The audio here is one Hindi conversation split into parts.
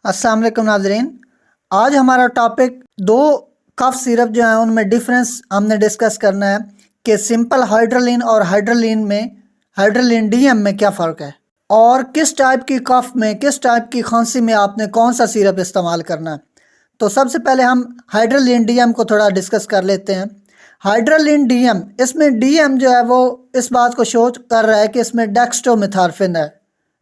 अस्सलाम वालेकुम नाज़रीन। आज हमारा टॉपिक दो कफ सिरप जो है उनमें डिफरेंस हमने डिस्कस करना है कि सिंपल हाइड्रोलिन और हाइड्रोलिन डीएम में क्या फ़र्क है और किस टाइप की कफ में, किस टाइप की खांसी में आपने कौन सा सिरप इस्तेमाल करना है। तो सबसे पहले हम हाइड्रोलिन डीएम को थोड़ा डिस्कस कर लेते हैं। हाइड्रोलिन डीएम, इसमें डीएम जो है वो इस बात को शो कर रहा है कि इसमें डेक्स्ट्रोमेथॉर्फिन है।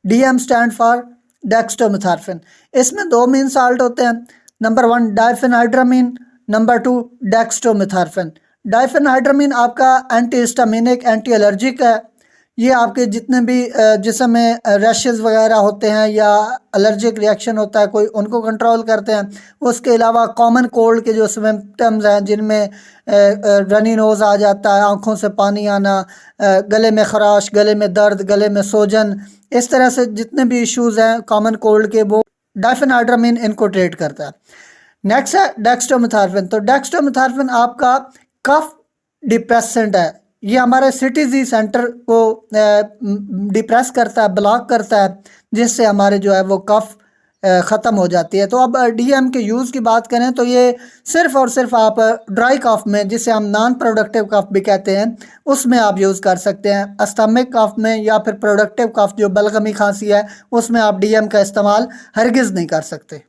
DM stand for dextromethorphan. इसमें दो मेन साल्ट होते हैं, नंबर 1 डाइफेनहाइड्रामीन, नंबर 2 डेक्स्ट्रोमेथॉर्फिन। डाइफेनहाइड्रामीन आपका एंटी हिस्टामिनिक, एंटी एलर्जिक है। ये आपके जितने भी जिस्म में रैशेस वगैरह होते हैं या एलर्जिक रिएक्शन होता है कोई, उनको कंट्रोल करते हैं। उसके अलावा कॉमन कोल्ड के जो सिम्टम्स हैं जिनमें रनी नोज़ आ जाता है, आँखों से पानी आना, गले में खराश, गले में दर्द, गले में सोजन, इस तरह से जितने भी इश्यूज़ हैं कॉमन कोल्ड के, वो डाइफेनहाइड्रामीन इनको ट्रीट करता है। नेक्स्ट है डेक्स्ट्रोमेथॉर्फिन। तो डेक्स्ट्रोमेथॉर्फिन आपका कफ डिप्रेसेंट है। ये हमारे सिटीजी सेंटर को डिप्रेस करता है, ब्लॉक करता है, जिससे हमारे जो है वो कफ ख़त्म हो जाती है। तो अब डीएम के यूज़ की बात करें तो ये सिर्फ़ और सिर्फ आप ड्राई कफ में, जिसे हम नॉन प्रोडक्टिव कफ भी कहते हैं, उसमें आप यूज़ कर सकते हैं। अस्थमिक कफ में या फिर प्रोडक्टिव कफ जो बलगमी खांसी है, उसमें आप डीएम का इस्तेमाल हरगिज़ नहीं कर सकते।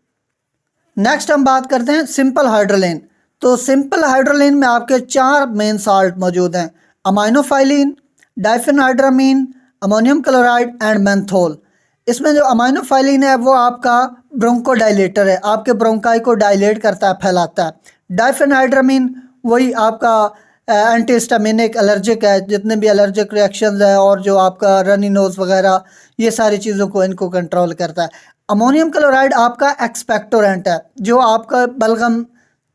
नेक्स्ट हम बात करते हैं सिंपल हाइड्रोलिन। तो सिंपल हाइड्रोलिन में आपके 4 मेन साल्ट मौजूद हैं: aminophylline, diphenhydramine, ammonium chloride and menthol. इसमें जो अमाइनोफाइलिन है वो आपका ब्रोंकोडाइलेटर है, आपके ब्रोंकाई को डायलेट करता है, फैलाता है। डाइफेनहाइड्रामीन वही आपका एंटी हिस्टामिनिक, एलर्जिक है, जितने भी एलर्जिक रिएक्शंस है और जो आपका रनी नोज़ वगैरह, ये सारी चीज़ों को इनको कंट्रोल करता है। अमोनियम क्लोराइड आपका एक्सपेक्टोरेंट है, जो आपका बलगम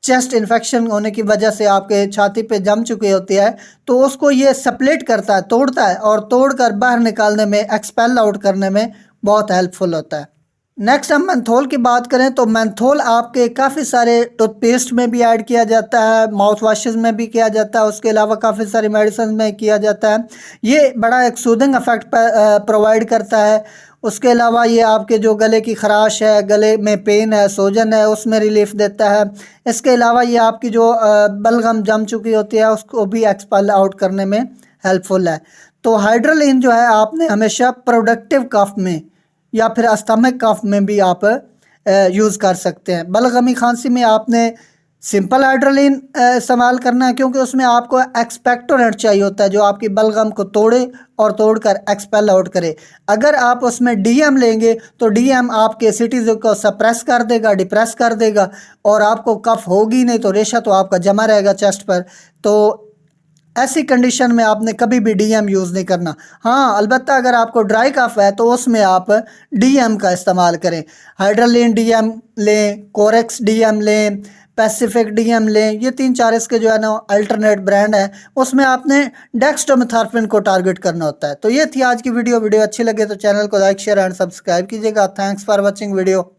चेस्ट इन्फेक्शन होने की वजह से आपके छाती पे जम चुकी होती है, तो उसको ये स्प्लिट करता है, तोड़ता है, और तोड़कर बाहर निकालने में, एक्सपेल आउट करने में बहुत हेल्पफुल होता है। नेक्स्ट हम मेंथोल की बात करें तो मेंथोल आपके काफ़ी सारे टूथपेस्ट में भी ऐड किया जाता है, माउथ वॉशेज़ में भी किया जाता है, उसके अलावा काफ़ी सारी मेडिसिन में किया जाता है। ये बड़ा एक सूदिंग इफेक्ट प्रोवाइड करता है। उसके अलावा ये आपके जो गले की खराश है, गले में पेन है, सोजन है, उसमें रिलीफ देता है। इसके अलावा ये आपकी जो बलगम जम चुकी होती है उसको भी एक्सपेल आउट करने में हेल्पफुल है। तो हाइड्रोलिन जो है आपने हमेशा प्रोडक्टिव कफ में या फिर अस्थमिक कफ में भी आप यूज़ कर सकते हैं। बलगमी खांसी में आपने सिंपल हाइड्रोलिन इस्तेमाल करना है, क्योंकि उसमें आपको एक्सपेक्टोरेंट चाहिए होता है जो आपकी बलगम को तोड़े और तोड़कर एक्सपेल आउट करे। अगर आप उसमें डीएम लेंगे तो डीएम आपके सिटीज को सप्रेस कर देगा, डिप्रेस कर देगा, और आपको कफ होगी नहीं तो रेशा तो आपका जमा रहेगा चेस्ट पर। तो ऐसी कंडीशन में आपने कभी भी डीएम यूज़ नहीं करना। हाँ, अलबत्ता अगर आपको ड्राई कफ है तो उसमें आप डीएम का इस्तेमाल करें। हाइड्रोलिन डीएम लें, कोरेक्स डीएम लें, पैसिफिक डीएम लें, ये 3-4 इसके जो है ना अल्टरनेट ब्रांड है। उसमें आपने डेक्स्ट्रोमेथॉर्फिन को टारगेट करना होता है। तो ये थी आज की वीडियो अच्छी लगे तो चैनल को लाइक, शेयर एंड सब्सक्राइब कीजिएगा। Thanks for watching video.